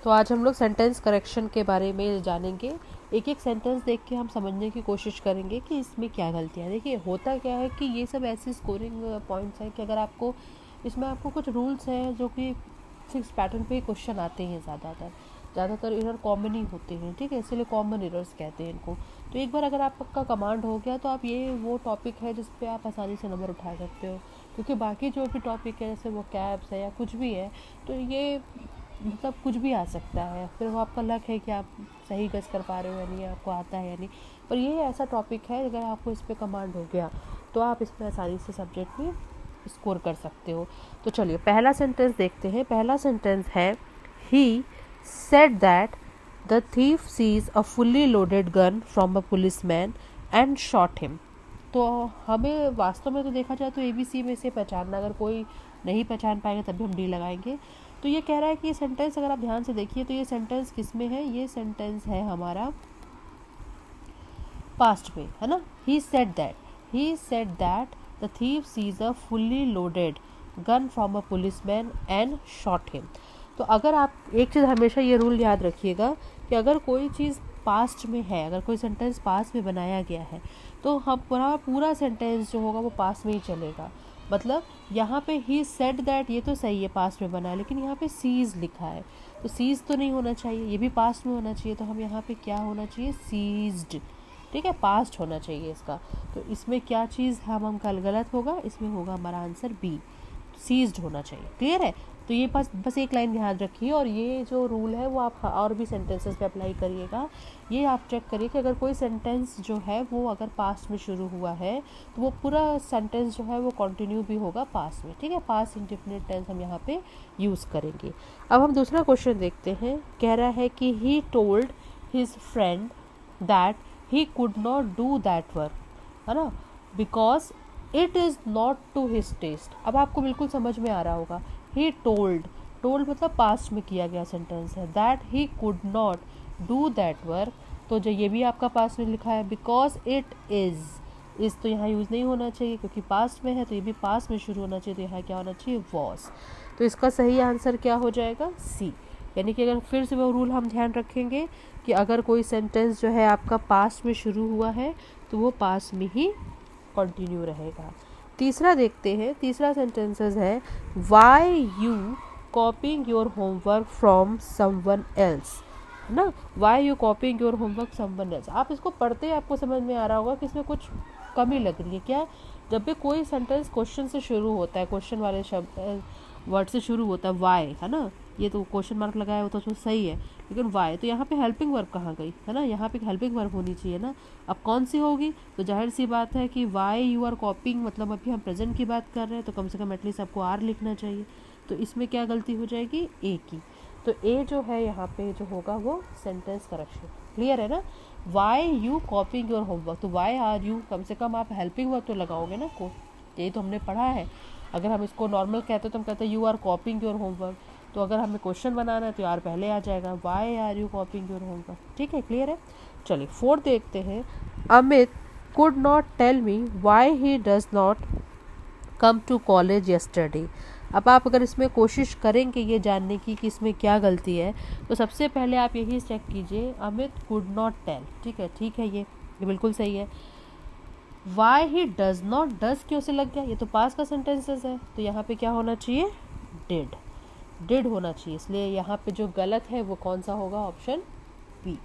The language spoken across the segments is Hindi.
तो आज हम लोग सेंटेंस करेक्शन के बारे में जानेंगे। एक एक सेंटेंस देख के हम समझने की कोशिश करेंगे कि इसमें क्या गलतियाँ। देखिए होता क्या है कि ये सब ऐसे स्कोरिंग पॉइंट्स हैं कि अगर आपको इसमें आपको कुछ रूल्स हैं जो कि फिक्स पैटर्न पे क्वेश्चन आते हैं, ज़्यादातर एरर कॉमन ही होते हैं, ठीक है, इसीलिए कॉमन एरर्स कहते हैं इनको। तो एक बार अगर आपका कमांड हो गया तो आप ये वो टॉपिक है जिस पे आप आसानी से नंबर उठा सकते हो, क्योंकि बाकी जो भी टॉपिक है जैसे वो कैब्स है या कुछ भी है तो ये मतलब कुछ भी आ सकता है, फिर वो आपका लक है कि आप सही गस कर पा रहे हो या नहीं, आपको आता है या नहीं। पर ये ऐसा टॉपिक है अगर आपको इस पर कमांड हो गया तो आप इसमें आसानी से सब्जेक्ट में स्कोर कर सकते हो। तो चलिए पहला सेंटेंस देखते हैं। पहला सेंटेंस है he said that the thief sees a fully loaded gun from a policeman and shot him. तो हमें वास्तव में तो देखा जाए तो ABC में से पहचानना, अगर कोई नहीं पहचान पाएगा तब भी हम D लगाएंगे। तो ये कह रहा है कि ये सेंटेंस अगर आप ध्यान से देखिए तो ये सेंटेंस किस में है, ये सेंटेंस है हमारा पास्ट में, है ना। He said that the thief sees a fully loaded gun from a policeman and shot him. तो अगर आप एक चीज़ हमेशा ये रूल याद रखिएगा कि अगर कोई चीज़ पास्ट में है, अगर कोई सेंटेंस पास्ट में बनाया गया है तो हम पूरा सेंटेंस जो होगा वो पास्ट में ही चलेगा। मतलब यहाँ पे ही सेड दैट ये तो सही है, पास्ट में बना है, लेकिन यहाँ पे सीज लिखा है तो सीज तो नहीं होना चाहिए, ये भी पास्ट में होना चाहिए। तो हम यहाँ पे क्या होना चाहिए, सीज्ड, ठीक है, पास्ट होना चाहिए इसका। तो इसमें क्या चीज़ हम कल गलत होगा, इसमें होगा हमारा आंसर बी, सीज्ड होना चाहिए। क्लियर है। तो ये बस एक लाइन याद रखिए और ये जो रूल है वो आप और भी सेंटेंसेस पे अप्लाई करिएगा। ये आप चेक करिए कि अगर कोई सेंटेंस जो है वो अगर पास्ट में शुरू हुआ है तो वो पूरा सेंटेंस जो है वो कंटिन्यू भी होगा पास्ट में, ठीक है। पास्ट इंडेफिनिट टेंस हम यहाँ पे यूज़ करेंगे। अब हम दूसरा क्वेश्चन देखते हैं। कह रहा है कि he told his friend that he could not do that work, है ना, because it is not to his taste. अब आपको बिल्कुल समझ में आ रहा होगा, ही टोल्ड मतलब पास्ट में किया गया सेंटेंस है, that he could not do that work, तो जो ये भी आपका पास्ट में लिखा है, बिकॉज इट इज़ तो यहाँ यूज़ नहीं होना चाहिए क्योंकि पास्ट में है, तो ये भी पास्ट में शुरू होना चाहिए, तो यहाँ क्या होना चाहिए, वॉज। तो इसका सही आंसर क्या हो जाएगा, सी। यानी कि अगर फिर से वो रूल हम ध्यान रखेंगे कि अगर कोई सेंटेंस जो है आपका पास्ट में शुरू हुआ है तो वो पास्ट में ही कंटिन्यू रहेगा। तीसरा देखते हैं। तीसरा सेंटेंसेस है why you copying your homework from someone else, है ना। Why you copying your homework someone else. आप इसको पढ़ते आपको समझ में आ रहा होगा कि इसमें कुछ कमी लग रही है। क्या, जब भी कोई सेंटेंस क्वेश्चन से शुरू होता है, क्वेश्चन वाले शब्द वर्ड से शुरू होता है, वाई, है ना, ये तो क्वेश्चन मार्क लगाया हो तो उसमें सही है, लेकिन वाई, तो यहाँ पे हेल्पिंग वर्ब कहाँ गई, है ना, यहाँ पे हेल्पिंग वर्ब होनी चाहिए ना। अब कौन सी होगी, तो जाहिर सी बात है कि वाई यू आर कॉपिंग, मतलब अभी हम प्रेजेंट की बात कर रहे हैं तो कम से कम एटलीस्ट आपको आर लिखना चाहिए। तो इसमें क्या गलती हो जाएगी, ए की। तो ए जो है यहाँ पे जो होगा वो सेंटेंस करेक्शन। क्लियर है ना। Why you copying your homework, तो वाई आर यू, कम से कम आप हेल्पिंग वर्ब तो लगाओगे ना को, ये तो हमने पढ़ा है। अगर हम इसको नॉर्मल कहते तो हम कहते हैं you are copying your homework, तो अगर हमें क्वेश्चन बनाना है तो यार पहले आ जाएगा why are you copying your homework, ठीक है। क्लियर है। चलिए फोर्थ देखते हैं। Amit could not tell me why he does not come to college yesterday. अब आप अगर इसमें कोशिश करेंगे ये जानने की कि इसमें क्या गलती है, तो सबसे पहले आप यही चेक कीजिए, अमित कुड नॉट टेल, ठीक है, ये बिल्कुल सही है। Y he does not, does क्यों से लग गया, ये तो पास का सेंटेंसेस है, तो यहाँ पे क्या होना चाहिए, डिड होना चाहिए। इसलिए यहाँ पे जो गलत है वो कौन सा होगा, ऑप्शन बी।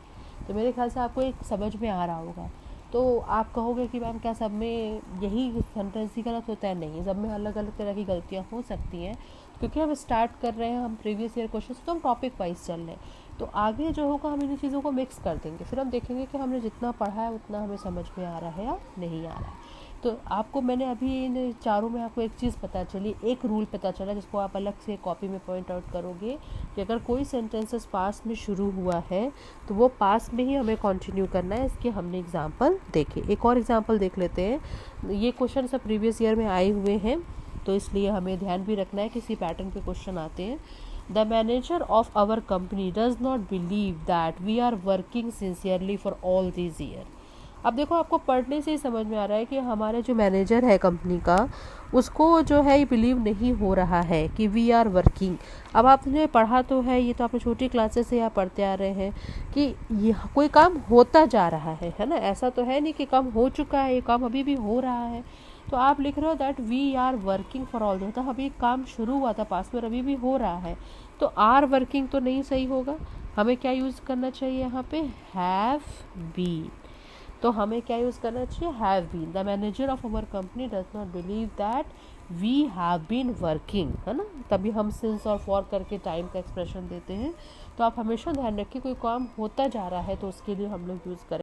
तो मेरे ख्याल से आपको एक समझ में आ रहा होगा। तो आप कहोगे कि मैम क्या सब में यही सेंटेंस ही गलत होता है, नहीं, सब में अलग अलग तरह की गलतियाँ हो सकती हैं, क्योंकि हम स्टार्ट कर रहे हैं, हम प्रीवियस ईयर क्वेश्चन तो हम टॉपिक वाइज चल रहे हैं। तो आगे जो होगा हम इन चीज़ों को मिक्स कर देंगे, फिर हम देखेंगे कि हमने जितना पढ़ा है उतना हमें समझ में आ रहा है या नहीं आ रहा है। तो आपको मैंने अभी इन चारों में आपको एक चीज़ पता चली, एक रूल पता चला जिसको आप अलग से कॉपी में पॉइंट आउट करोगे कि अगर कोई सेंटेंसेस पास्ट में शुरू हुआ है तो वो पास्ट में ही हमें कंटिन्यू करना है। इसके हमने एग्जांपल देखे। एक और एग्जांपल देख लेते हैं। ये क्वेश्चन सब प्रीवियस ईयर में आए हुए हैं तो इसलिए हमें ध्यान भी रखना है कि इसी पैटर्न पे क्वेश्चन आते हैं। The manager of our company does not believe that we are working sincerely for all this year. अब देखो आपको पढ़ने से ही समझ में आ रहा है कि हमारा जो मैनेजर है कंपनी का, उसको जो है ये बिलीव नहीं हो रहा है कि वी आर वर्किंग। अब आपने पढ़ा तो है, ये तो आपने छोटी क्लासेस से आप पढ़ते आ रहे हैं कि ये कोई काम होता जा रहा है ना, ऐसा तो है नहीं कि काम हो चुका है, ये काम अभी भी हो रहा है। तो आप लिख रहे हो that we are working for all, मतलब अभी काम शुरू हुआ था पास में, अभी भी हो रहा है, तो आर वर्किंग तो नहीं सही होगा। हमें क्या यूज़ करना चाहिए यहाँ पे, हैव बीन। तो हमें क्या यूज़ करना चाहिए, have been. The manager of our company does not believe that we have been working, है ना, तभी हम सिंस और फॉर करके टाइम का एक्सप्रेशन देते हैं। तो आप हमेशा ध्यान रखिए कोई काम होता जा रहा है तो उसके लिए हम लोग यूज़ करें